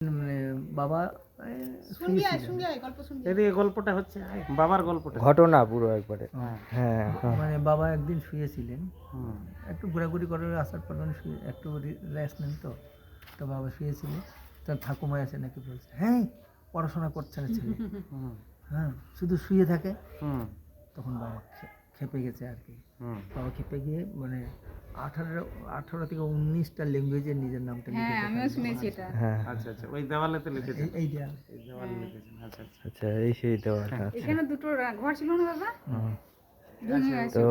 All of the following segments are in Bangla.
মানে বাবা এদিকে গল্পটা হচ্ছে বাবার গল্পটা ঘটনা পুরো একবারে। হ্যাঁ মানে বাবা একদিন শুয়েছিলেন, একটু ঘোরাঘুরি করে আসার পর মানে শুয়ে একটু রেস্ট নেন, তো বাবা শুয়েছিলেন, তো ঠাকুমা এসে নাকি বলছে, হ্যাঁ পড়াশোনা করছে না ছেলে, হ্যাঁ শুধু শুয়ে থাকে। তখন বাবা খেপে গেছে আর কি। বাবা খেপে গিয়ে মানে 18 থেকে 19টা ল্যাঙ্গুয়েজে নিজের নামটা লিখে। হ্যাঁ আমিও শুনেছি এটা। হ্যাঁ আচ্ছা আচ্ছা, ওই দেওয়ালেতে লিখেছেন? এই দেয়াল এই দেওয়ালে লিখেছেন। আচ্ছা আচ্ছা আচ্ছা, এই সেই দেওয়াল। এখানে দুটো ঘর ছিল না বাবা? তো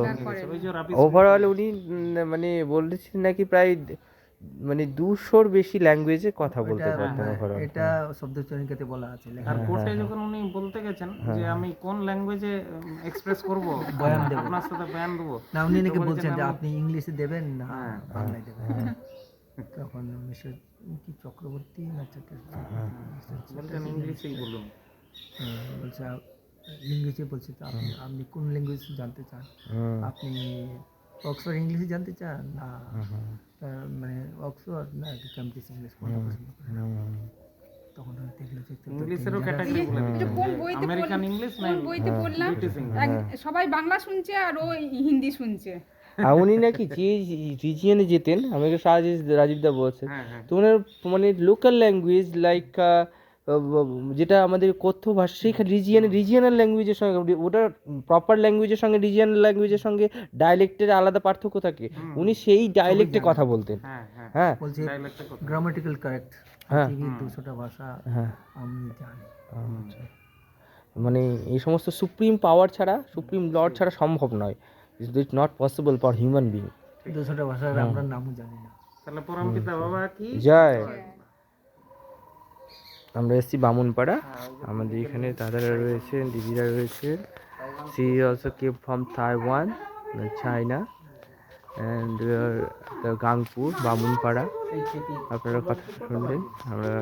ওই যে রাবি ওভারঅল উনি মানে বলেছিলেন নাকি প্রায় মানে 200-র বেশি ল্যাঙ্গুয়েজে কথা বলতে পারতেন ওভারঅল। এটা শব্দচয়নিকাতে বলা আছে। আর কোর্টে যখন উনি বলতে গেছেন যে আমি কোন ল্যাঙ্গুয়েজে এক্সপ্রেস করব, বয়ান দেব, আপনার সাথে বয়ান দেবো, না উনি নাকি বলছেন যে আপনি ইংলিশে দেবেন না বাংলায় দেবেন। তখন মিস্টার কি চক্রবর্তী না বলছেন ইংলিশেই বলুন। বলছে ইংলিশে বলছে, তো আপনি কোন ল্যাঙ্গুয়েজ জানতে চান? আপনি অক্সফোর্ড ইংলিশে জানতে চান না মানে অক্সফোর্ড না ক্যাম্ব্রিজ ইংলিশ কোনটা পছন্দ করেন? তখন দেখলো যে ইংলিশেরও ক্যাটাগরি বলে এটা কোন বইতে আমেরিকান ইংলিশ না কোন বইতে পড়লাম, সবাই বাংলা শুনছে আর ও হিন্দি শুনছে। আর উনি নাকি যে রিজিয়নে যেতেন, আমাকে রাজীবদা বলছে, তো ওনার মানে লোকাল ল্যাঙ্গুয়েজ লাইক যেটা আমাদের কথ্য ভাষা, সেইখানে রিজিয়নাল ল্যাঙ্গুয়েজের সঙ্গে ওটার প্রপার ল্যাঙ্গুয়েজের সঙ্গে রিজিয়নাল ল্যাঙ্গুয়েজের সঙ্গে ডায়ালেক্টের আলাদা পার্থক্য থাকে। উনি সেই ডায়ালেক্টে কথা বলতেন। হ্যাঁ বলছে গ্রামাটিক্যাল কারেক্ট। হ্যাঁ 200টা ভাষা আমি জানি। মানে এই সমস্ত সুপ্রিম পাওয়ার ছাড়া, সুপ্রিম লর্ড ছাড়া সম্ভব নয়। It's not possible for human being. 200টা ভাষার আমরা নামও জানি না। তাহলে পরমপিতা বাবা কি জয়। আমরা এসেছি বামুনপাড়া, আমাদের এখানে দাদারা রয়েছেন, দিদিরা রয়েছেন। She also came from Taiwan, China, and Gangpur, Bamunpara. আপনারা কথা শুনলেন। আমরা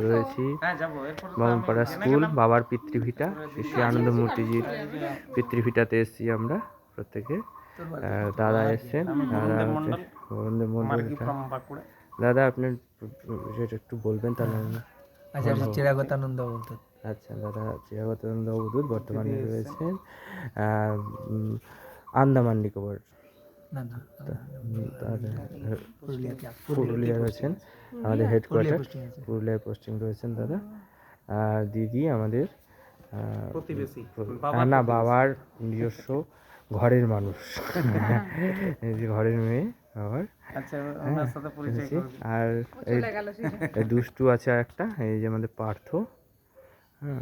রয়েছি বামুনপাড়া স্কুল, বাবার পিতৃভিটা, শ্রী আনন্দমূর্তিজির পিতৃভিটাতে এসেছি আমরা প্রত্যেকে। দাদা এসছেন, দাদা দাদা আপনার বিষয়টা একটু বলবেন তাহলে। আচ্ছা, চিরাগতানন্দ অবধূত। আচ্ছা দাদা চিরাগতানন্দ অবধূত বর্তমানে রয়েছেন আন্দামান নিকোবর, পুরুলিয়া রয়েছেন, আমাদের হেডকোয়ার্টার পুরুলিয়ায় পোস্টিং রয়েছেন দাদা। আর দিদি আমাদের প্রতিবেশী, না বাবার নিজস্ব ঘরের মানুষ, ঘরের মেয়ে বাবার। আচ্ছা ওনার সাথে পরিচয় করুন। আর দুষ্টু আছে একটা, এই যে আমাদের পার্থ।